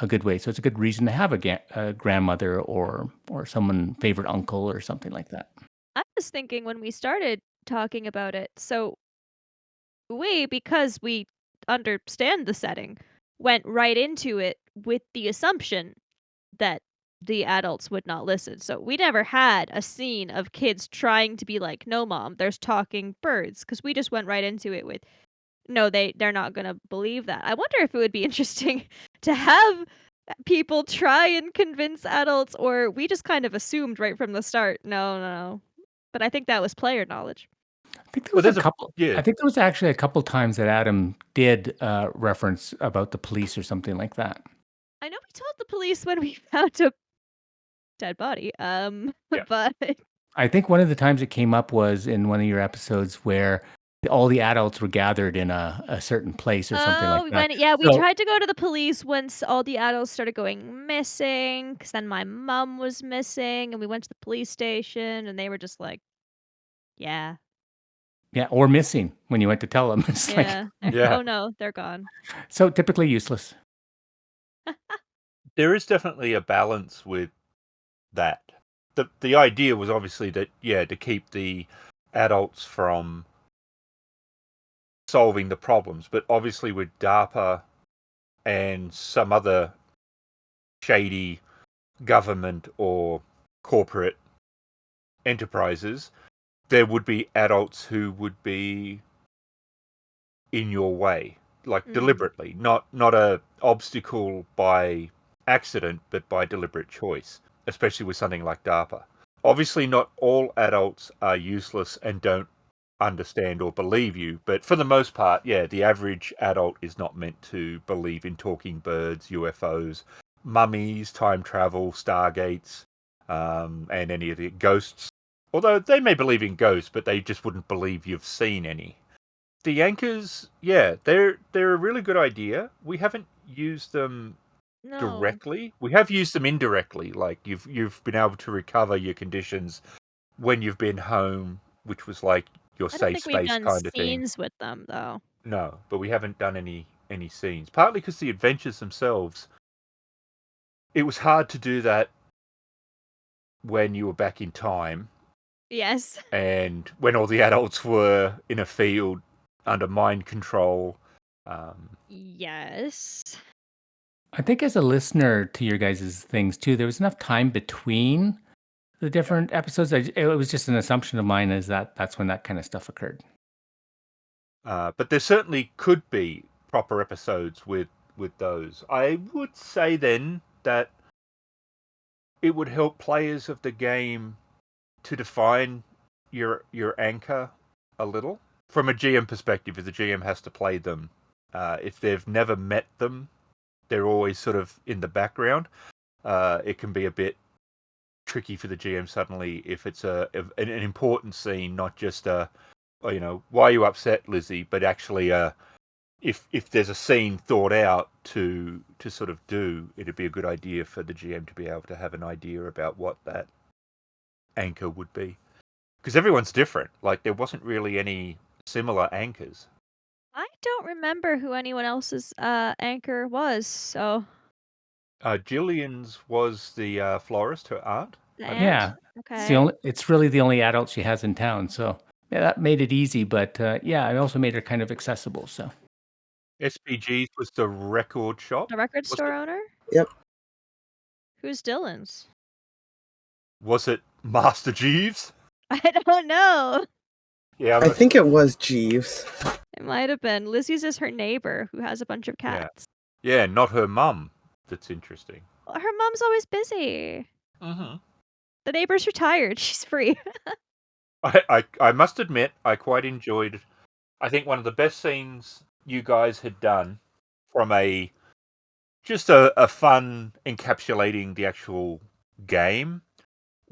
Speaker 3: good way. So it's a good reason to have a grandmother or someone favorite uncle or something like that.
Speaker 2: I was thinking when we started talking about it, so because we understand the setting, went right into it with the assumption that the adults would not listen. So we never had a scene of kids trying to be like, "No, mom, there's talking birds," because we just went right into it with, "No, they're not gonna believe that." I wonder if it would be interesting to have people try and convince adults, or we just kind of assumed right from the start, no, no, no. But I think that was player knowledge.
Speaker 3: I think there
Speaker 1: Well,
Speaker 3: was a
Speaker 1: there's
Speaker 3: couple.
Speaker 1: yeah.
Speaker 3: I think there was actually a couple times that Adam did reference about the police or something like that.
Speaker 2: I know we told the police when we found a dead body,
Speaker 1: Yeah.
Speaker 2: but
Speaker 3: I think one of the times it came up was in one of your episodes where all the adults were gathered in a certain place or something like that.
Speaker 2: We
Speaker 3: So
Speaker 2: tried to go to the police once all the adults started going missing, because then my mom was missing, and we went to the police station, and they were just like, "Yeah,
Speaker 3: yeah, or missing when you went to tell them. It's like
Speaker 2: yeah,
Speaker 1: Yeah.
Speaker 2: oh no, they're gone."
Speaker 3: so typically useless.
Speaker 1: There is definitely a balance with that. The idea was obviously that, to keep the adults from solving the problems, but obviously with DARPA and some other shady government or corporate enterprises, there would be adults who would be in your way, like deliberately, not a obstacle by accident, but by deliberate choice, especially with something like DARPA. Obviously, not all adults are useless and don't understand or believe you, but for the most part, the average adult is not meant to believe in talking birds, UFOs, mummies, time travel, stargates, and any of the ghosts. Although they may believe in ghosts, but they just wouldn't believe you've seen any. The anchors, they're a really good idea. We haven't used them
Speaker 2: No,
Speaker 1: directly. We have used them indirectly, like you've been able to recover your conditions when you've been home, which was like your
Speaker 2: I don't
Speaker 1: safe
Speaker 2: think we've
Speaker 1: space
Speaker 2: done
Speaker 1: kind of thing.
Speaker 2: scenes with them though.
Speaker 1: No, but we haven't done any scenes. Partly because the adventures themselves, it was hard to do that when you were back in time
Speaker 2: Yes.
Speaker 1: and when all the adults were in a field under mind control.
Speaker 2: Yes.
Speaker 3: I think as a listener to your guys' things too, there was enough time between the different episodes. It was just an assumption of mine is that that's when that kind of stuff occurred.
Speaker 1: But there certainly could be proper episodes with those. I would say then that it would help players of the game to define your anchor a little from a GM perspective. If the GM has to play them, if they've never met them, they're always sort of in the background. It can be a bit tricky for the GM suddenly if it's an important scene, not just why are you upset, Lizzie, but actually if there's a scene thought out to sort of do, it'd be a good idea for the GM to be able to have an idea about what that anchor would be. Because everyone's different. Like, there wasn't really any similar anchors.
Speaker 2: I don't remember who anyone else's anchor was, so
Speaker 1: Jillian's was the florist, her aunt.
Speaker 2: the
Speaker 1: I believe.
Speaker 2: aunt?
Speaker 3: Yeah,
Speaker 2: Okay.
Speaker 3: it's really the only adult she has in town. So yeah, that made it easy. But yeah, it also made her kind of accessible. So
Speaker 1: SPG's was the record shop.
Speaker 2: The record
Speaker 1: Was
Speaker 2: store
Speaker 1: it?
Speaker 2: owner?
Speaker 4: Yep.
Speaker 2: Who's Dylan's?
Speaker 1: Was it Master Jeeves?
Speaker 2: I don't know.
Speaker 1: Yeah, I'm
Speaker 4: I
Speaker 1: not
Speaker 4: think it was Jeeves.
Speaker 2: It might have been. Lizzie's is her neighbor who has a bunch of
Speaker 1: Yeah.
Speaker 2: cats.
Speaker 1: Yeah, not her mum. That's interesting.
Speaker 2: Well, her mom's always busy.
Speaker 1: Mm-hmm.
Speaker 2: The neighbor's retired. She's free.
Speaker 1: I must admit, I quite enjoyed. I think one of the best scenes you guys had done from just a fun encapsulating the actual game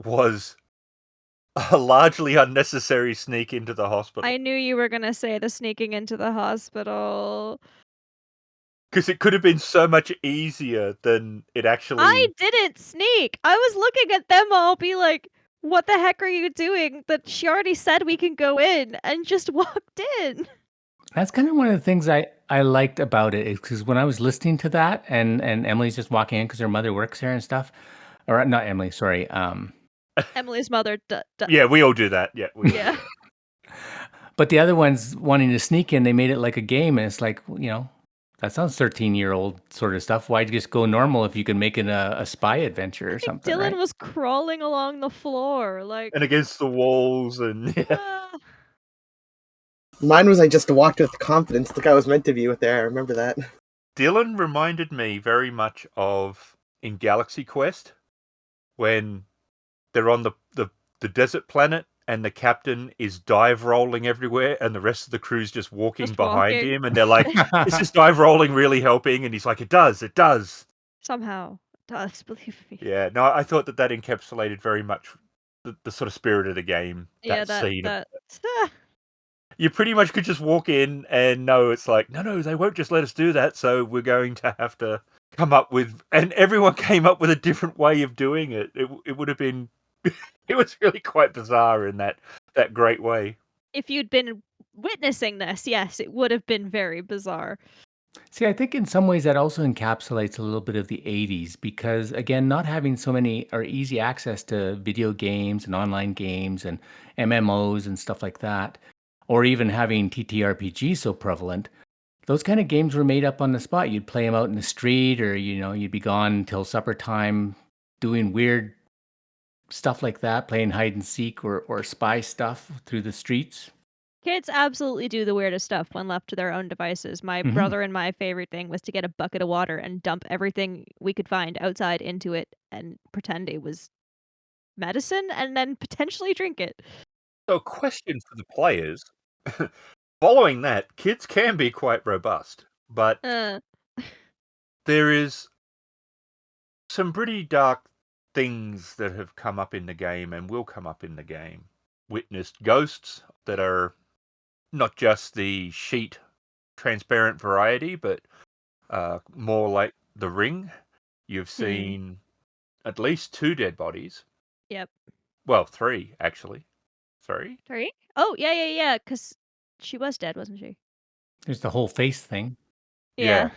Speaker 1: was a largely unnecessary sneak into the hospital.
Speaker 2: I knew you were gonna say the sneaking into the hospital.
Speaker 1: Because it could have been so much easier than it actually.
Speaker 2: I didn't sneak. I was looking at them all, be like, "What the heck are you doing?" That she already said we can go in, and just walked in.
Speaker 3: that's kind of one of the things I liked about it is because when I was listening to that and Emily's just walking in because her mother works here and stuff, or not Emily, sorry.
Speaker 2: Emily's mother.
Speaker 1: Yeah, we all do that. Yeah, we all do
Speaker 2: Yeah.
Speaker 1: that.
Speaker 3: But the other ones wanting to sneak in, they made it like a game, and it's like, that sounds 13-year-old sort of stuff. Why just go normal if you can make it a spy adventure
Speaker 2: I
Speaker 3: or
Speaker 2: think
Speaker 3: something,
Speaker 2: Dylan
Speaker 3: right?
Speaker 2: was crawling along the floor, like.
Speaker 1: And against the walls, and yeah.
Speaker 2: "Ah."
Speaker 4: Mine was I just walked with confidence like I was meant to be with there. I remember that.
Speaker 1: Dylan reminded me very much of in Galaxy Quest when they're on the desert planet and the captain is dive rolling everywhere and the rest of the crew's just walking
Speaker 2: Just
Speaker 1: behind
Speaker 2: walking.
Speaker 1: him and they're like, is this dive rolling really helping? And he's like, it does.
Speaker 2: Somehow. It does, believe me.
Speaker 1: Yeah, no, I thought that encapsulated very much the sort of spirit of the game,
Speaker 2: Yeah,
Speaker 1: that scene.
Speaker 2: that.
Speaker 1: you pretty much could just walk in and know it's like, no, they won't just let us do that, so we're going to have to come up with... And everyone came up with a different way of doing it. It would have been... It was really quite bizarre in that great way.
Speaker 2: If you'd been witnessing this, yes, it would have been very bizarre.
Speaker 3: See, I think in some ways that also encapsulates a little bit of the 80s because, again, not having so many or easy access to video games and online games and MMOs and stuff like that, or even having TTRPGs so prevalent, those kind of games were made up on the spot. You'd play them out in the street or, you'd be gone until supper time doing weird stuff like that, playing hide and seek or spy stuff through the streets.
Speaker 2: Kids absolutely do the weirdest stuff when left to their own devices. My
Speaker 3: Mhm.
Speaker 2: brother and my favorite thing was to get a bucket of water and dump everything we could find outside into it and pretend it was medicine and then potentially drink it.
Speaker 1: So, question for the players. Following that, kids can be quite robust, but
Speaker 2: Uh,
Speaker 1: there is some pretty dark things that have come up in the game and will come up in the game. Witnessed ghosts that are not just the sheet transparent variety, but more like The Ring. You've seen at least 2 dead bodies.
Speaker 2: Yep.
Speaker 1: Well, 3, actually. 3?
Speaker 2: 3? Oh, yeah, because she was dead, wasn't she?
Speaker 3: There's the whole face thing.
Speaker 1: Yeah.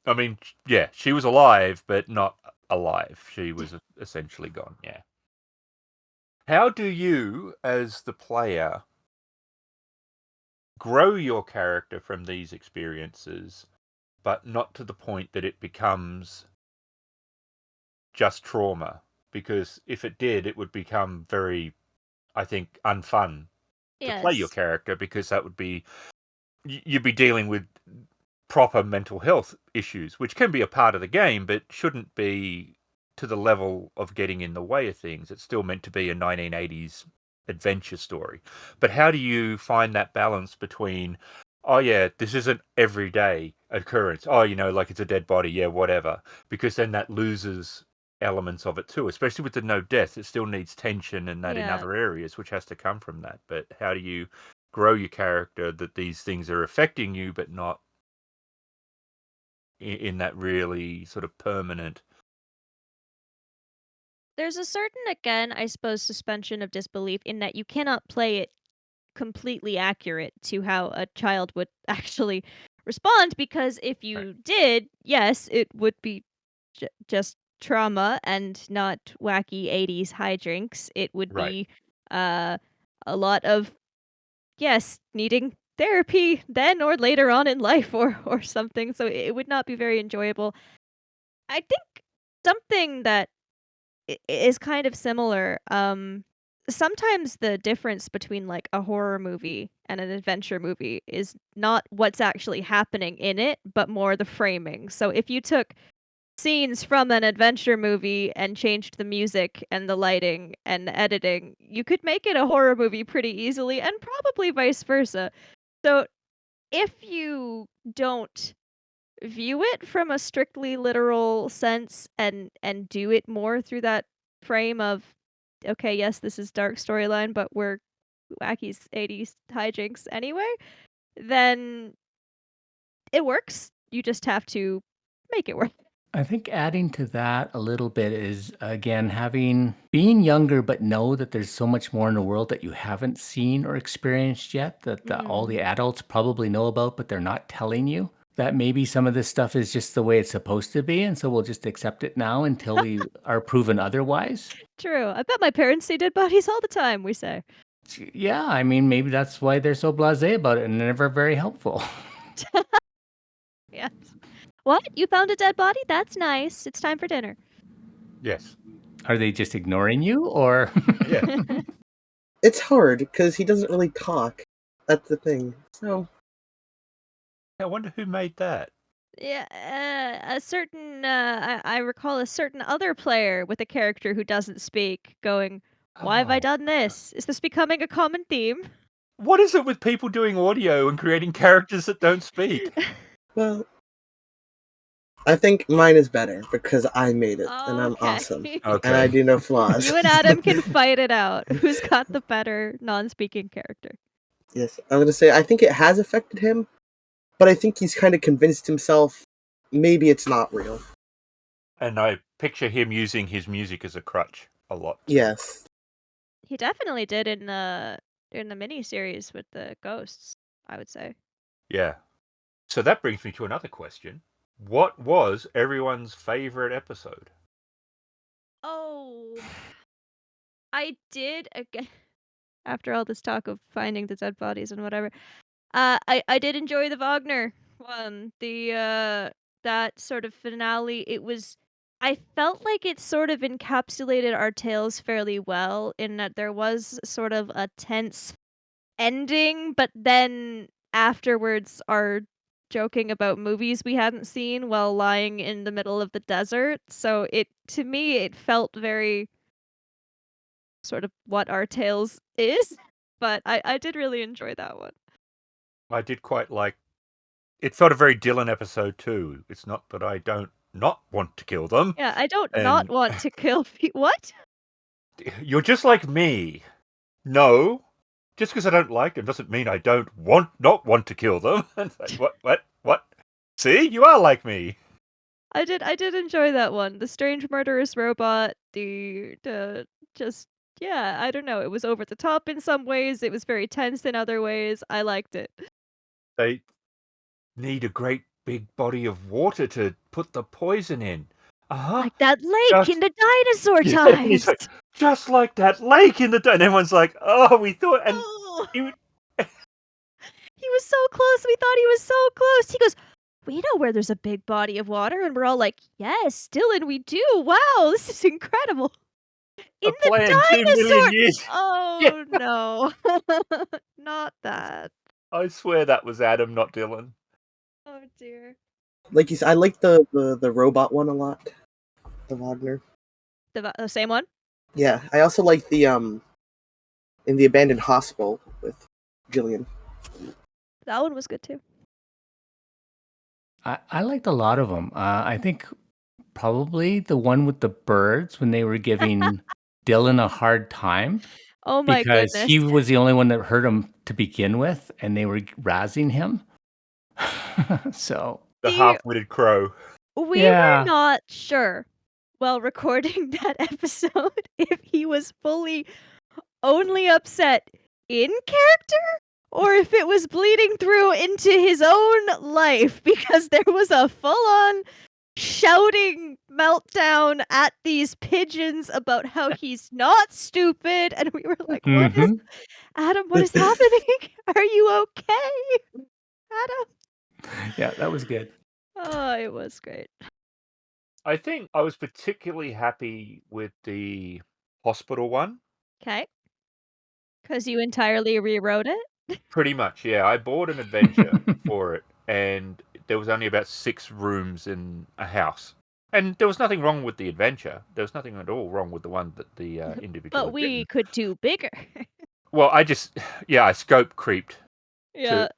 Speaker 1: I mean, yeah, she was alive, but not alive. She was essentially gone, yeah. How do you, as the player, grow your character from these experiences, but not to the point that it becomes just trauma? Because if it did, it would become very, I think, unfun to play your
Speaker 2: Yes.
Speaker 1: character, because that would be... You'd be dealing with proper mental health issues, which can be a part of the game, but shouldn't be to the level of getting in the way of things. It's still meant to be a 1980s adventure story. But how do you find that balance between, oh yeah, this isn't everyday occurrence, oh, like it's a dead body, yeah, whatever, because then that loses elements of it too, especially with the no death. It still needs tension and that in
Speaker 2: Yeah.
Speaker 1: other areas, which has to come from that. But how do you grow your character that these things are affecting you, but not in that really sort of permanent...
Speaker 2: There's a certain, again, I suppose, suspension of disbelief in that you cannot play it completely accurate to how a child would actually respond, because if you did, yes, it would be just trauma and not wacky 80s hijinks. It would
Speaker 1: Right.
Speaker 2: be a lot of, yes, needing therapy then or later on in life or something. So it would not be very enjoyable. I think something that is kind of similar. Sometimes the difference between like a horror movie and an adventure movie is not what's actually happening in it, but more the framing. So if you took scenes from an adventure movie and changed the music and the lighting and the editing, you could make it a horror movie pretty easily, and probably vice versa. So if you don't view it from a strictly literal sense and do it more through that frame of, okay, yes, this is dark storyline, but we're wacky 80s hijinks anyway, then it works. You just have to make it work.
Speaker 3: I think adding to that a little bit is, again, being younger, but know that there's so much more in the world that you haven't seen or experienced yet that all the adults probably know about, but they're not telling you. That maybe some of this stuff is just the way it's supposed to be, and so we'll just accept it now until we are proven otherwise.
Speaker 2: True. I bet my parents see dead bodies all the time, we say.
Speaker 3: Yeah, I mean, maybe that's why they're so blasé about it and never very helpful.
Speaker 2: Yes. What? You found a dead body? That's nice. It's time for dinner.
Speaker 1: Yes.
Speaker 3: Are they just ignoring you, or?
Speaker 1: Yeah.
Speaker 4: It's hard because he doesn't really talk. That's the thing. So
Speaker 1: I wonder who made that.
Speaker 2: Yeah, a certain, I recall a certain other player with a character who doesn't speak going, why have I
Speaker 1: Oh.
Speaker 2: done this? Is this becoming a common theme?
Speaker 1: What is it with people doing audio and creating characters that don't speak?
Speaker 4: well, I think mine is better because I made it and I'm awesome
Speaker 1: Okay.
Speaker 4: and I do no flaws.
Speaker 2: You and Adam can fight it out. Who's got the better non-speaking character?
Speaker 4: Yes, I'm gonna say I think it has affected him, but I think he's kind of convinced himself maybe it's not real.
Speaker 1: And I picture him using his music as a crutch a lot. Too.
Speaker 4: Yes.
Speaker 2: He definitely did in the miniseries with the ghosts, I would say.
Speaker 1: Yeah. So that brings me to another question. What was everyone's favorite episode?
Speaker 2: Oh, I did again after all this talk of finding the dead bodies and whatever. I did enjoy the Wagner one. That sort of finale. I felt like it sort of encapsulated our tales fairly well in that there was sort of a tense ending, but then afterwards are joking about movies we hadn't seen while lying in the middle of the desert. So to me it felt very sort of what our tales is. But I did really enjoy that one.
Speaker 1: I did quite like. It felt a very Dylan episode too. It's not that I don't not want to kill them,
Speaker 2: Yeah, I don't not
Speaker 1: and
Speaker 2: want to kill what?
Speaker 1: you're just like me. No, just because I don't like them doesn't mean I don't not want to kill them. And it's like, what? See, you are like me.
Speaker 2: I did enjoy that one. The strange murderous robot, the just yeah, I don't know. It was over the top in some ways. It was very tense in other ways. I liked it.
Speaker 1: They need a great big body of water to put the poison in. Uh-huh.
Speaker 2: Like that lake in
Speaker 1: Just
Speaker 2: the dinosaur
Speaker 1: yeah, and he's
Speaker 2: times.
Speaker 1: like, just like that lake in the and everyone's like, oh, we thought, and
Speaker 2: Oh,
Speaker 1: he would,
Speaker 2: he was so close. We thought he was so close. He goes, "We know where there's a big body of water." And we're all like, "Yes, Dylan, we do. Wow, this is incredible." In
Speaker 1: a
Speaker 2: the
Speaker 1: plan 2 million
Speaker 2: dinosaur.
Speaker 1: years. Yeah,
Speaker 2: Oh no. Not that.
Speaker 1: I swear that was Adam, not Dylan.
Speaker 2: Oh dear.
Speaker 4: Like you said, I like the robot one a lot. The Wagner.
Speaker 2: The same one?
Speaker 4: Yeah, I also like the in the abandoned hospital with Jillian.
Speaker 2: That one was good too.
Speaker 3: I liked a lot of them. I think probably the one with the birds when they were giving Dylan a hard time
Speaker 2: Oh my
Speaker 3: because
Speaker 2: goodness.
Speaker 3: he was the only one that heard him to begin with, and they were razzing him. So
Speaker 1: The
Speaker 2: See,
Speaker 1: half-witted crow.
Speaker 2: we were
Speaker 3: yeah,
Speaker 2: not sure while recording that episode if he was fully only upset in character or if it was bleeding through into his own life because there was a full-on shouting meltdown at these pigeons about how he's not stupid, and we were like, what is
Speaker 3: hmm
Speaker 2: Adam, what is happening? Are you okay, Adam?
Speaker 3: yeah, that was good.
Speaker 2: Oh, it was great.
Speaker 1: I think I was particularly happy with the hospital one.
Speaker 2: Okay, because you entirely rewrote it.
Speaker 1: Pretty much, yeah. I bought an adventure for it, and there was only about 6 rooms in a house. And there was nothing wrong with the adventure. There was nothing at all wrong with the one that the individual
Speaker 2: But
Speaker 1: had
Speaker 2: we
Speaker 1: written.
Speaker 2: could do bigger.
Speaker 1: Well, I just, yeah, I scope creeped
Speaker 2: Yeah.
Speaker 1: to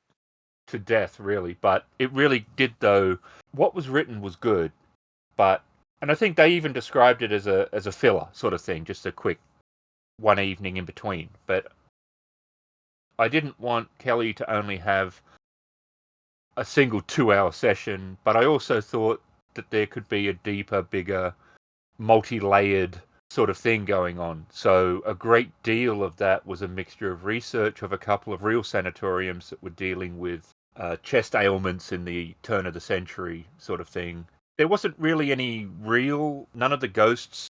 Speaker 1: to death, really. But it really did, though. What was written was good, but and I think they even described it as a filler sort of thing, just a quick one evening in between. But I didn't want Kelly to only have a single 2-hour session, but I also thought that there could be a deeper, bigger, multi-layered sort of thing going on. So a great deal of that was a mixture of research of a couple of real sanatoriums that were dealing with chest ailments in the turn of the century sort of thing. There wasn't really any none of the ghosts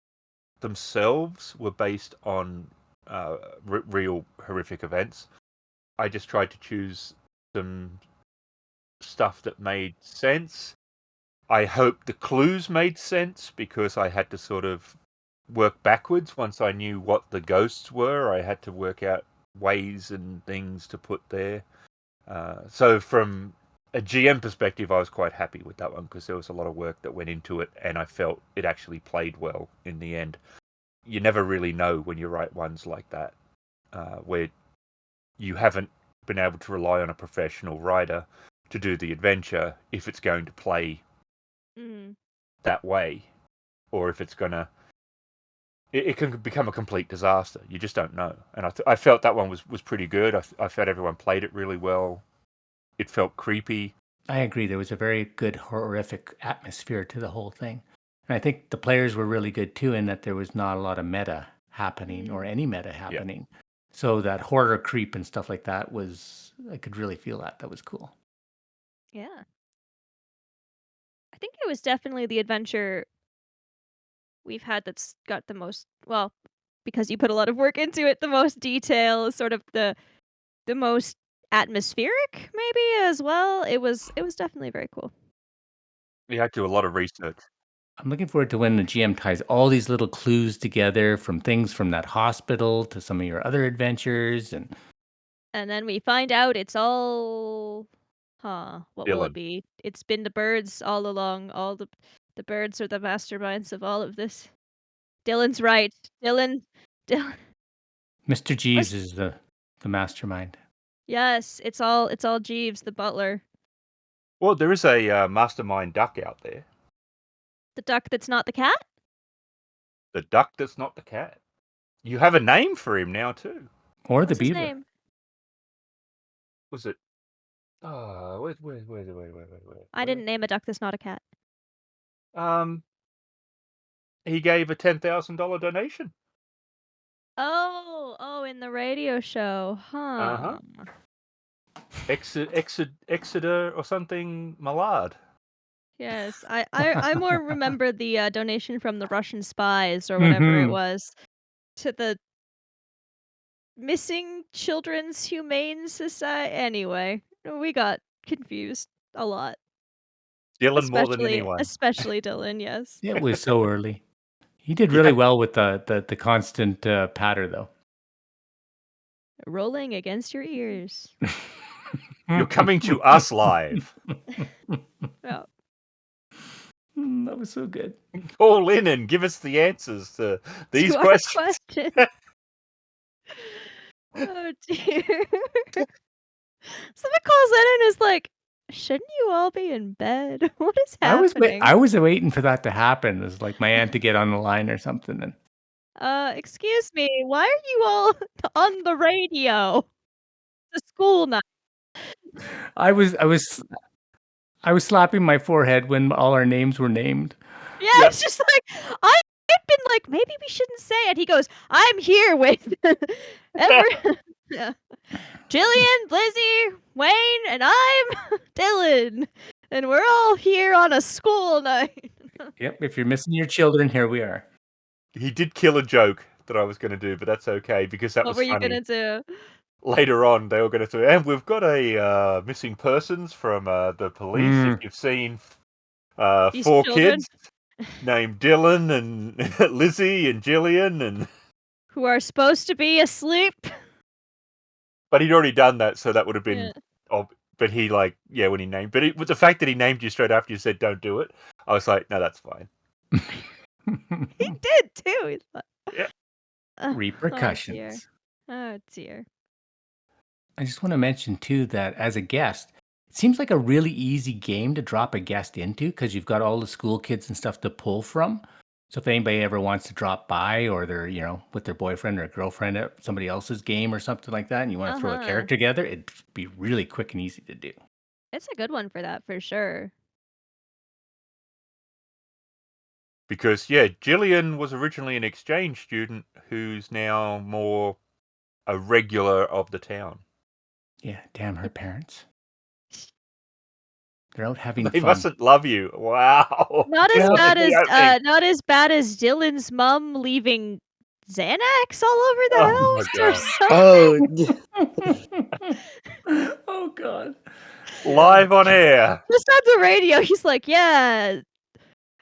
Speaker 1: themselves were based on real horrific events. I just tried to choose some stuff that made sense. I hope the clues made sense because I had to sort of work backwards once I knew what the ghosts were. I had to work out ways and things to put there. So from a GM perspective, I was quite happy with that one because there was a lot of work that went into it, and I felt it actually played well in the end. You never really know when you write ones like that, where you haven't been able to rely on a professional writer to do the adventure if it's going to play
Speaker 2: Mm.
Speaker 1: that way, or if it's going to it can become a complete disaster. You just don't know. And I felt that one was pretty good. I felt everyone played it really well. It felt creepy.
Speaker 3: I agree. There was a very good horrific atmosphere to the whole thing. And I think the players were really good too, in that there was not a lot of meta happening or any meta happening. So that horror creep and stuff like that I could really feel that. That was cool.
Speaker 2: Yeah. I think it was definitely the adventure we've had that's got the most, well, because you put a lot of work into it, the most detail, sort of the most atmospheric maybe as well. It was definitely very cool.
Speaker 1: You had to do a lot of research.
Speaker 3: I'm looking forward to when the GM ties all these little clues together, from things from that hospital to some of your other adventures. And
Speaker 2: then we find out it's all, what will it
Speaker 1: Dylan.
Speaker 2: be? It's been the birds all along. All the birds are the masterminds of all of this. Dylan's right. Dylan.
Speaker 3: Mr. Jeeves is the mastermind.
Speaker 2: Yes, it's all Jeeves, the butler.
Speaker 1: Well, there is a mastermind duck out there.
Speaker 2: The duck that's not the cat?
Speaker 1: The duck that's not the cat. You have a name for him now too.
Speaker 3: Or
Speaker 2: What's
Speaker 3: the
Speaker 2: his
Speaker 3: beaver.
Speaker 2: name?
Speaker 1: Was it? Wait.
Speaker 2: I didn't name a duck that's not a cat.
Speaker 1: He gave a $10,000 donation.
Speaker 2: Oh, in the radio show, huh?
Speaker 1: Exeter or something, Millard.
Speaker 2: Yes, I more remember the donation from the Russian spies or whatever it was to the Missing Children's Humane Society. Anyway, we got confused a lot.
Speaker 1: Dylan more than anyone.
Speaker 2: Especially Dylan, yes.
Speaker 3: It was so early. He did really well with the constant patter, though.
Speaker 2: Rolling against your ears.
Speaker 1: You're coming to us live.
Speaker 2: Yeah.
Speaker 3: That was so good.
Speaker 1: Call in and give us the answers to these questions.
Speaker 2: Oh dear. Someone calls in and is like, shouldn't you all be in bed? What is happening?
Speaker 3: I was waiting for that to happen. It was like my aunt to get on the line or something. And
Speaker 2: excuse me, why are you all on the radio? It's a school night.
Speaker 3: I was slapping my forehead when all our names were named.
Speaker 2: Yeah, it's just like, I've been like, maybe we shouldn't say it. He goes, I'm here with Jillian, Lizzie, Wayne, and I'm Dylan. And we're all here on a school night.
Speaker 3: Yep, if you're missing your children, here we are.
Speaker 1: He did kill a joke that I was going to do, but that's okay because that was funny.
Speaker 2: What were you going to do?
Speaker 1: Later on, they were going to do, and we've got a missing persons from the police. If you've seen 4 kids named Dylan and Lizzie and Jillian, and
Speaker 2: who are supposed to be asleep.
Speaker 1: But he'd already done that, so that would have been. But he when he named, but with the fact that he named you straight after you said don't do it, I was like, no, that's fine.
Speaker 2: He did too. He's like,
Speaker 3: yeah. Repercussions.
Speaker 2: Oh dear.
Speaker 3: I just want to mention too that as a guest, it seems like a really easy game to drop a guest into because you've got all the school kids and stuff to pull from. So if anybody ever wants to drop by, or they're, with their boyfriend or girlfriend at somebody else's game or something like that, and you want to throw a character together, it'd be really quick and easy to do.
Speaker 2: It's a good one for that, for sure.
Speaker 1: Because, Jillian was originally an exchange student who's now more a regular of the town.
Speaker 3: Yeah, damn her parents. They're out having fun.
Speaker 1: They mustn't love you. Wow.
Speaker 2: Not as bad as Dylan's mom leaving Xanax all over the
Speaker 4: house.
Speaker 3: Oh god.
Speaker 1: Live on air.
Speaker 2: Just on the radio, he's like, yeah.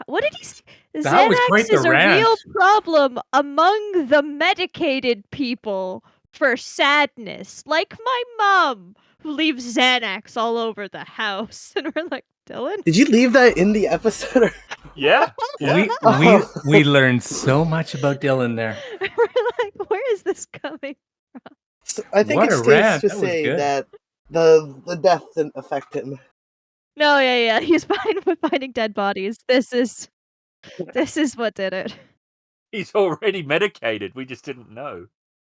Speaker 2: What did he say? Xanax is a real problem among the medicated people for sadness, like my mom, who leaves Xanax all over the house. And we're like, Dylan?
Speaker 4: Did you leave that in the episode?
Speaker 1: Yeah.
Speaker 3: We learned so much about Dylan there.
Speaker 2: We're like, where is this coming from?
Speaker 4: So I think it's safe to say that the death didn't affect him.
Speaker 2: No, yeah. He's fine with finding dead bodies. This is what did it.
Speaker 1: He's already medicated. We just didn't know.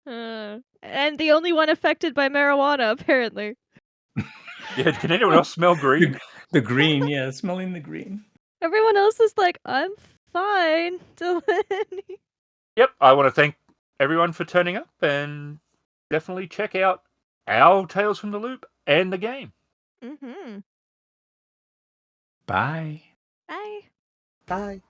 Speaker 2: And the only one affected by marijuana, apparently.
Speaker 1: Yeah, can anyone else smell green?
Speaker 3: The green, yeah, smelling the green.
Speaker 2: Everyone else is like, I'm fine, Delaney.
Speaker 1: Yep, I want to thank everyone for turning up and definitely check out our Tales from the Loop and the game.
Speaker 2: Mm-hmm.
Speaker 3: Bye.
Speaker 2: Bye.
Speaker 4: Bye.